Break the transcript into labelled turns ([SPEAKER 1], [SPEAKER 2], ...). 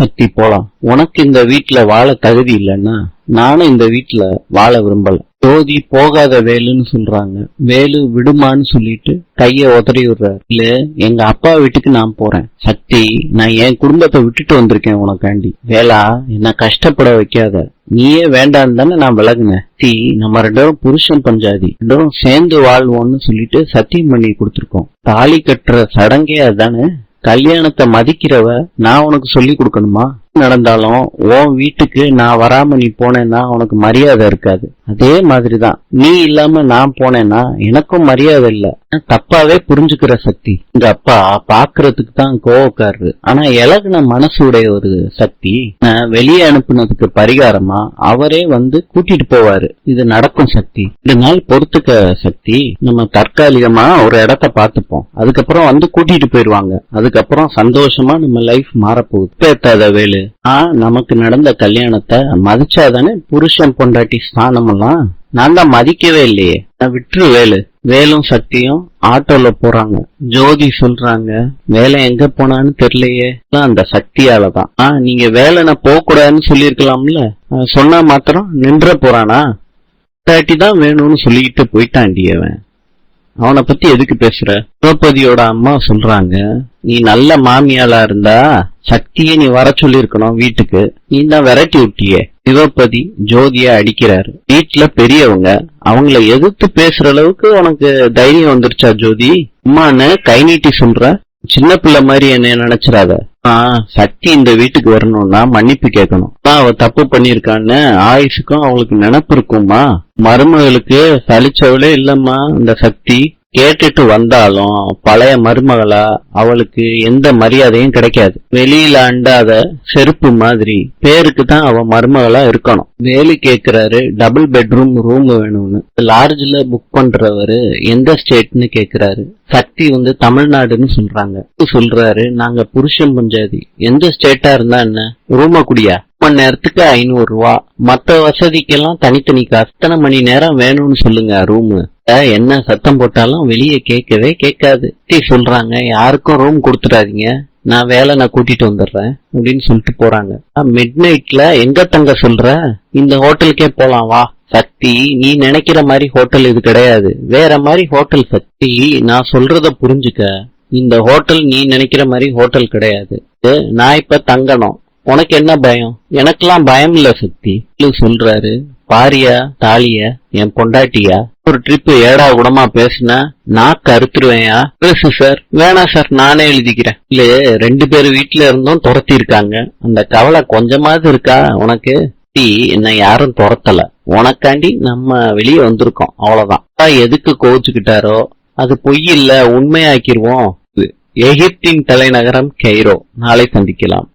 [SPEAKER 1] சக்தி போலாம். உனக்கு இந்த வீட்டுல வாழ தகுதி இல்லைன்னா நானும் இந்த வீட்டுல வாழ விரும்பல. ஜோதி போகாத வேலுன்னு சொல்றாங்க. வேலு விடுமான்னு சொல்லிட்டு கைய உதறி விடுறாரு. இல்ல, எங்க அப்பா வீட்டுக்கு நான் போறேன். சக்தி, நான் என் குடும்பத்தை விட்டுட்டு வந்திருக்கேன் உனக்காண்டி. வேலா, என்ன கஷ்டப்பட வைக்காத. நீயே வேண்டான்னு தானே நான் விலகுனேன். சக்தி, நம்ம ரெண்டு பேரும் புருஷன் பஞ்சாதி, ரெண்டு பேரும் சேர்ந்து வாழ்வோம்னு சொல்லிட்டு சத்தியம் பண்ணி கொடுத்துருக்கோம். தாலி கட்டுற சடங்கே அதுதானே. கல்யாணத்தை மதிக்கிறவ நான் உனக்கு சொல்லி கொடுக்கணுமா? நடந்தாலும் உன் வீட்டுக்கு நான் வராம நீ போனேன்னா உனக்கு மரியாதை இருக்காது. அதே மாதிரிதான் நீ இல்லாம நான் போனேன்னா எனக்கும் மரியாதை இல்ல. தப்பாவே புரிஞ்சுக்கிற சக்தி. எங்க அப்பா பாக்குறதுக்கு தான் கோவக்காரரு, ஆனா இலகுன மனசு உடைய ஒரு சக்தி. வெளியே அனுப்புனதுக்கு பரிகாரமா அவரே வந்து கூட்டிட்டு போவாரு. இது நடக்கும் சக்தி. 2 நாள் பொறுத்துக்க சக்தி. நம்ம தற்காலிகமா ஒரு இடத்த பாத்துப்போம், அதுக்கப்புறம் வந்து கூட்டிட்டு போயிருவாங்க. அதுக்கப்புறம் சந்தோஷமா நம்ம லைஃப் மாறப்போகுது. பேத்தாத வேலு, நமக்கு நடந்த கல்யாணத்தை மதிச்சாதானே புருஷன் பொண்டாட்டி ஸ்தானம் எல்லாம். நான் தான் மதிக்கவே இல்லையே. நான் விட்டுரு வேலு. வேலும் சக்தியும் ஆட்டோல போறாங்க. ஜோதி சொல்றாங்க, வேலை எங்க போனான்னு தெரியலையே. அந்த சக்தியாலதான். நீங்க வேலை போக கூடாதுன்னு சொல்லிருக்கலாம்ல. சொன்னா மாத்திரம் நின்ற போறானா? பொண்டாட்டி தான் வேணும்னு சொல்லிக்கிட்டு போயிட்டாண்டி அவன். அவனை பத்தி எதுக்கு பேசுற? திரௌபதியோட அம்மா சொல்றாங்க, நீ நல்ல மாமியாளா இருந்தா சக்தியை நீ வர சொல்லிருக்கணும் வீட்டுக்கு. நீ தான் விரட்டி விட்டியே. திரௌபதி ஜோதியா அடிக்கிறாரு. வீட்டுல பெரியவங்க, அவங்கள எதிர்த்து பேசுற அளவுக்கு உனக்கு தைரியம் வந்துருச்சா ஜோதி? அம்மான்னு கை நீட்டி சொல்ற. சின்ன பிள்ளை மாதிரி என்ன நினைச்சிடாத. சக்தி இந்த வீட்டுக்கு வரணும்னா மன்னிப்பு கேட்கணும். அவ தப்பு பண்ணிருக்கான்னு ஆயுசுக்கும் அவங்களுக்கு நினைப்பு இருக்குமா? மருமகளுக்கு சலிச்சவளே இல்லம்மா இந்த சக்தி. கேட்டுட்டு வந்தாலும் பழைய மருமகளா அவளுக்கு எந்த மரியாதையும் கிடைக்காது. வெளியில அண்டாத செருப்பு மாதிரி பேருக்கு தான் அவ மருமகளா இருக்கணும். வேலு கேக்குறாரு, டபுள் பெட்ரூம் ரூம் வேணும்னு. லார்ஜ்ல புக் பண்றவரு எந்த ஸ்டேட்னு கேக்குறாரு. சக்தி வந்து தமிழ்நாடுன்னு சொல்றாங்க. சொல்றாரு, நாங்க புருஷன் பஞ்சாதி, எந்த ஸ்டேட்டா இருந்தா என்ன, ரூம குடியா? மணி நேரத்துக்கு 500 ரூபா. மத்த வசதிக்கெல்லாம் தனித்தனி காசு. எத்தனை மணி நேரம் வேணும்னு சொல்லுங்க ரூமு. என்ன சத்தம் போட்டாலும் வெளியே கேட்கவே கேட்காது. சொல்றாங்க, யாருக்கும் ரூம் கொடுத்துடாதீங்க, நான் வேலை கூட்டிட்டு வந்துடுறேன் அப்படின்னு சொல்லிட்டு போறாங்க. மிட் நைட்ல எங்க தங்க சொல்ற? இந்த ஹோட்டலுக்கே போலாம் வா. சக்தி, நீ நினைக்கிற மாதிரி ஹோட்டல் இது கிடையாது, வேற மாதிரி ஹோட்டல். சக்தி, நான் சொல்றத புரிஞ்சுக்க. இந்த ஹோட்டல் நீ நினைக்கிற மாதிரி ஹோட்டல் கிடையாது. நான் இப்ப தங்கணும். உனக்கு என்ன பயம்? எனக்கெல்லாம் பயம் இல்ல சக்தி சொல்றாரு. பாரியா தாலிய என் பொண்டாட்டியா? ஒரு ட்ரிப் ஏடா கூடமா பேசுனா நான் கருத்துருவேயா? பேசு சார். வேணாம் சார், நானே எழுதிக்கிறேன். இல்ல, 2 பேர் வீட்டுல இருந்தும் துரத்தி இருக்காங்க. அந்த கவலை கொஞ்சமாவது இருக்கா உனக்கு? என்ன யாரும் துரத்தல, உனக்காண்டி நம்ம வெளியே வந்திருக்கோம், அவ்வளவுதான். எதுக்கு கோச்சுக்கிட்டாரோ அது பொய் இல்ல, உண்மையாக்கிருவோம். எகிப்தின் தலைநகரம் கெய்ரோ. நாளை சந்திக்கலாம்.